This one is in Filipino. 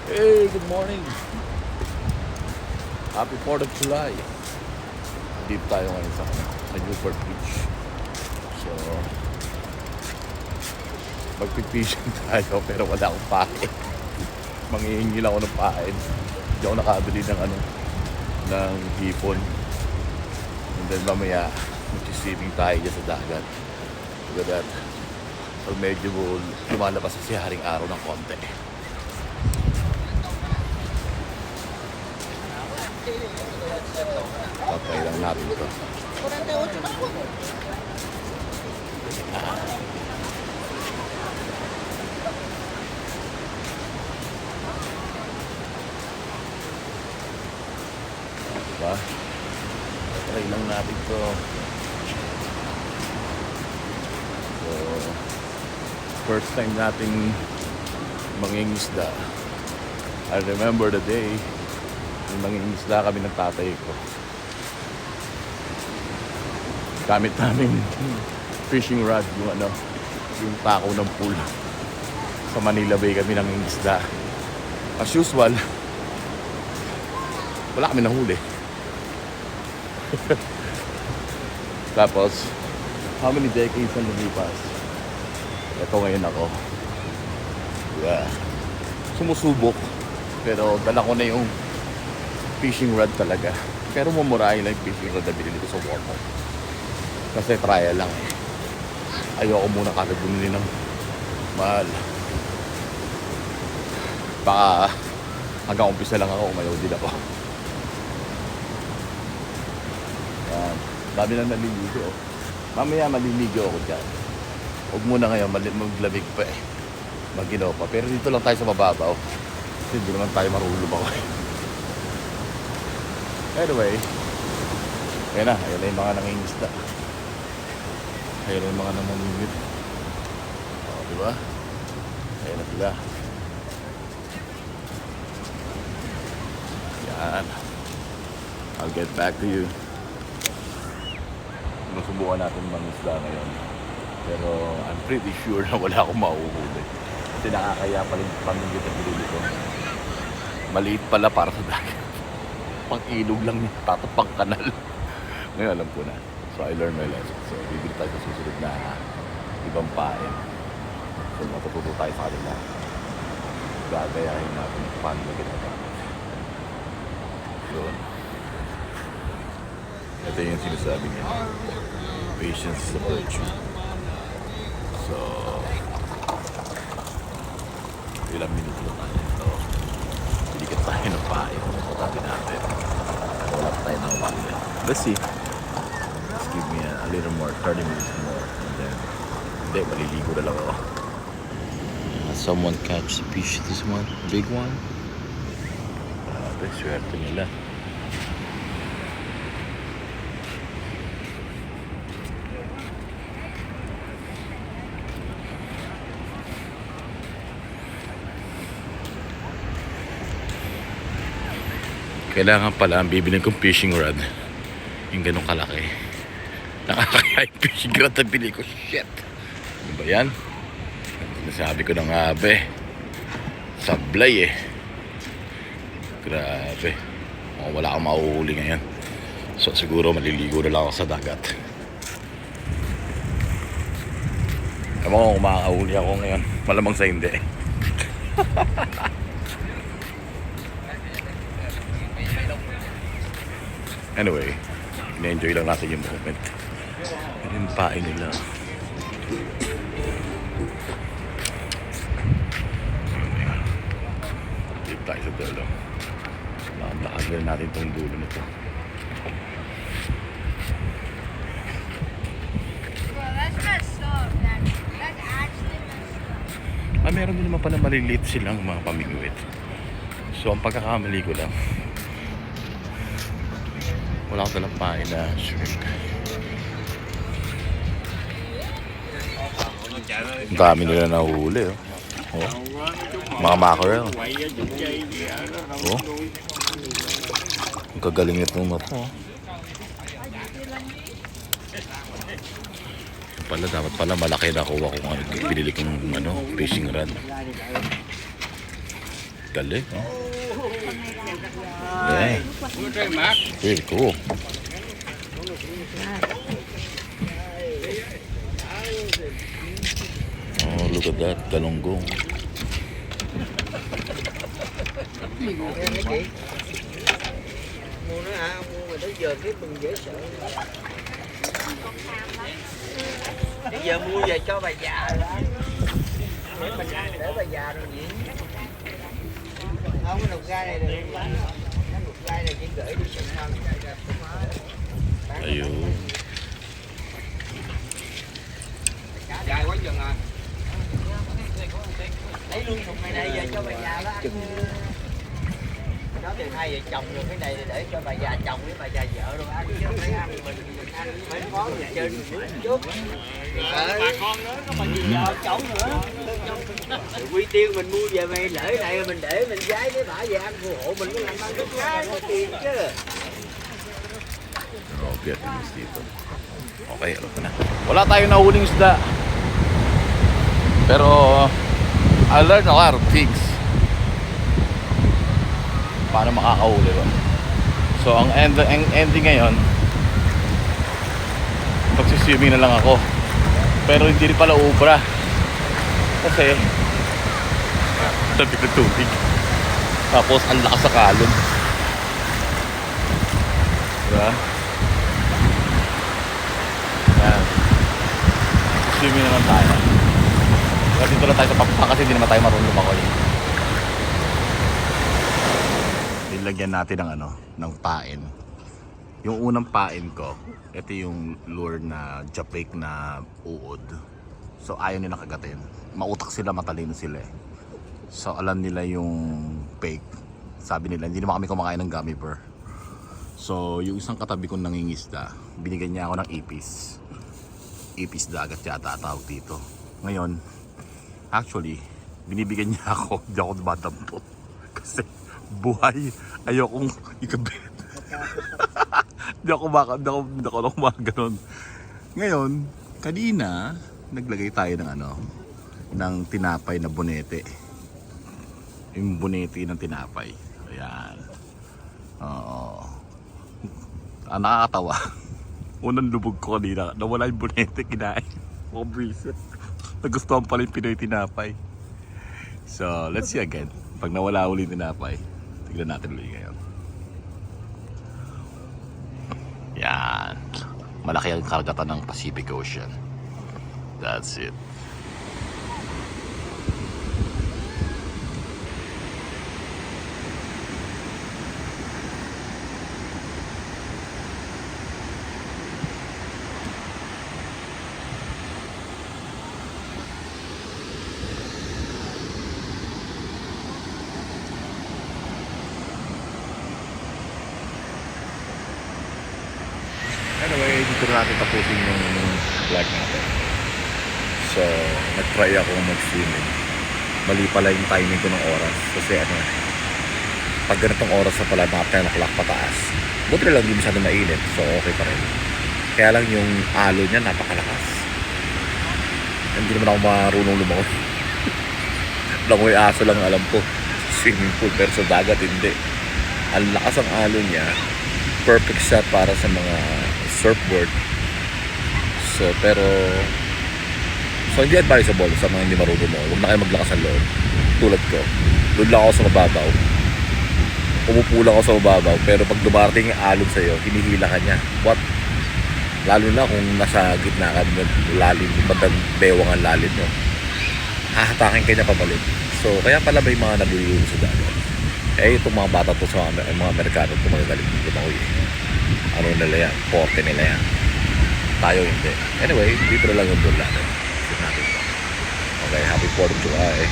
Hey, good morning. Happy 4th of July. Deep tayo ngayon sa Newport Beach. So, magpipishing tayo pero wala akong pain. Manghihingi lang ako ng pain. Hindi ako nakabili ng hipon. And then mamaya, magsiswimming tayo dyan sa dagat. Look at that. Pag medyo lumalabas si haring araw ng konti. Okay lang natin ito. Diba? Try lang natin ito. So, first time nating mangingisda. I remember the day mangingisda kami ng tatay ko. Gamit namin fishing rod, yung takaw ng pool. Sa Manila Bay kami nangingisda. As usual, wala kami nahuli. Tapos, how many decades ang lumipas? Ito ngayon ako. Yeah. Sumusubok. Pero dala ko na yung fishing rod talaga. Pero mumurahin lang yung fishing rod na binili ko sa Walmart. Kasi trial lang eh. Ayoko muna kagad bumili ng mahal. Baka hanggang umpisa lang ako, umayaw din ako. Yan. Dami na naliligo. Mamaya maliligo ako dyan. Huwag muna ngayon, maglamig pa eh. Maginaw pa. Pero dito lang tayo sa mababaw. Kasi hindi naman tayo marulog ako eh. Anyway, ayan na yung mga nangingisda. Ayan na yung mga namamingit. O, diba? Ayan na sila. Yan. I'll get back to you. Masubukan natin mangisda ngayon. Pero I'm pretty sure na wala akong mauhuli. Kasi nakakaya pa rin pamingit ang pinili ko. Maliit pala para sa dagat. Pang-ilog lang niya, tatapang kanal. Ngayon alam ko na. So I learned my lesson. So bibili tayo sa susunod na ibang pain. So matututo tayo sa kanila. Gagayahin natin paano na ginagamit. So ito yung sinasabi niya. Patience is a virtue. So ilang minuto lang natin ito. Bilikat tayo ng pain. Tabi natin. Wala pa tayo ng pain. Let's see. Let's give me a little more, 30 minutes more. And then, hindi, maliligo na lang ako. Someone catch the fish, this one, big one. Swerte nila. Kailangan pala ang bibili kong fishing rod yung ganun kalaki. Nakakaya yung fishing rod na bili ko. Shit, ano ba yan? Nasabi ko na nga be, sablay eh. Grabe. Wala akong mauhuli ngayon. So siguro maliligo na lang ako sa dagat. Ewan ko kung makakahuli ako ngayon. Malamang sa hindi. Anyway, na-enjoy lang natin yung moment. Ano yung pain nila? Dito tayo sa dulo. Lakad natin itong dulo nito. Meron din naman pala maliliit silang mga pamingwit. So ang pagkakamali ko lang, wala ko talang pain na shrimp. Ang dami nila nahuhuli oh. Oh. Mga mackerel. Oh. Ang kagaling nitong map oh. Pala dapat pala malaki na kuha kung binili kong fishing rod. Galing, oh. Yeah. Very cool. Oh, look at that, galunggong. Mua nó hả? Mua mà tới giờ cái mừng dễ sợ. Bây giờ mua về cho bà già rồi. Để bà già rồi gì? Không, cái nục gai này được. Cái nục gai này chỉ gửi đi chừng nào. Ayun. Dài quá chừng à. Lấy luôn nục này này về cho bà già đó. Nó thì hai vợ chồng rồi, cái này để cho bà già chồng với bà già vợ rồi ăn chứ phải ăn mình ăn mấy món gì trên một chút. Bà con nữa có bà vợ chồng nữa. Quy tiêu mình mua về mày lễ này mình để mình giái với bả về ăn phù hộ mình có làm ăn rất khá có tiền chứ. Oh, Vietnamese dito. Okay, alam ko na. Wala tayong nahuling isda. Pero I learned a lot of things. Paano makakahuli ba? So ang ending ngayon, magsiswimming na lang ako. Pero hindi rin pala ubra. Kasi tabi ng tubig. Tapos ang lakas sa kalon. Diba? Yan. Swimming naman tayo. Kasi dito lang tayo sa pakpak kasi hindi naman tayo marunong lumangoy. Ilagyan natin ng ng pain. Yung unang pain ko, ito yung lure na japake na uod. So ayaw nilang kagatin. Mautak sila, matalino sila eh. So alam nila yung fake. Sabi nila, hindi naman kami kumakain ng gummy bear. So yung isang katabi kong nangingisda, binigyan niya ako ng ipis. Ipis dagat yata tawag dito. Ngayon, actually, binibigyan niya ako, hindi ako dumadampot. Kasi buhay, ayokong ikabit. Hindi ako ganon. Ngayon, kanina, naglagay tayo ng ng tinapay na bonete. Yung bonete ng tinapay. Ayan. Nakakatawa. Unang lubog ko kanina, nawala yung bonete, kinain. Mukhang breeze. Nagustuhan pala yung Pinoy tinapay. So, let's see again. Pag nawala ulit yung tinapay, tignan natin ulit ngayon. Yan. Malaki ang karagatan ng Pacific Ocean. That's it. Anyway, dito na natin tapusin yung vlog natin. So, nag-try ako mag-swimming. Mali pala yung timing ko ng oras. Kasi pag ganitong oras na pala, mga 10 o'clock pataas. Buti na lang hindi masyado mainit. So, okay pa rin. Kaya lang yung alo niya, napakalakas. Hindi naman ako marunong lumangoy. Langoy aso lang alam ko. Swimming pool, pero sa dagat hindi. Ang lakas ang alo niya. Perfect shot para sa mga surfboard. So hindi advisable sa mga hindi marunong mo. Huwag na kayo maglakas ang loob. Tulad ko. Doon lang ako sa mababaw. Umupo lang ako sa mababaw. Pero pag dumarating yung alon sa'yo, hinihila ka niya. What? Lalo na kung nasa gitna ka ng lalim, bandang bewang ang lalim mo. Hahatakin ka niya pabalik. So kaya pala may mga nalulunod sa dagat. Itong mga bata to sa mga Amerikano, itong mga galing lumangoy. Ano nila yan? Porte nila yan. Tayo hindi. Anyway, dito na lang yung doon natin. Okay, happy 4th of July.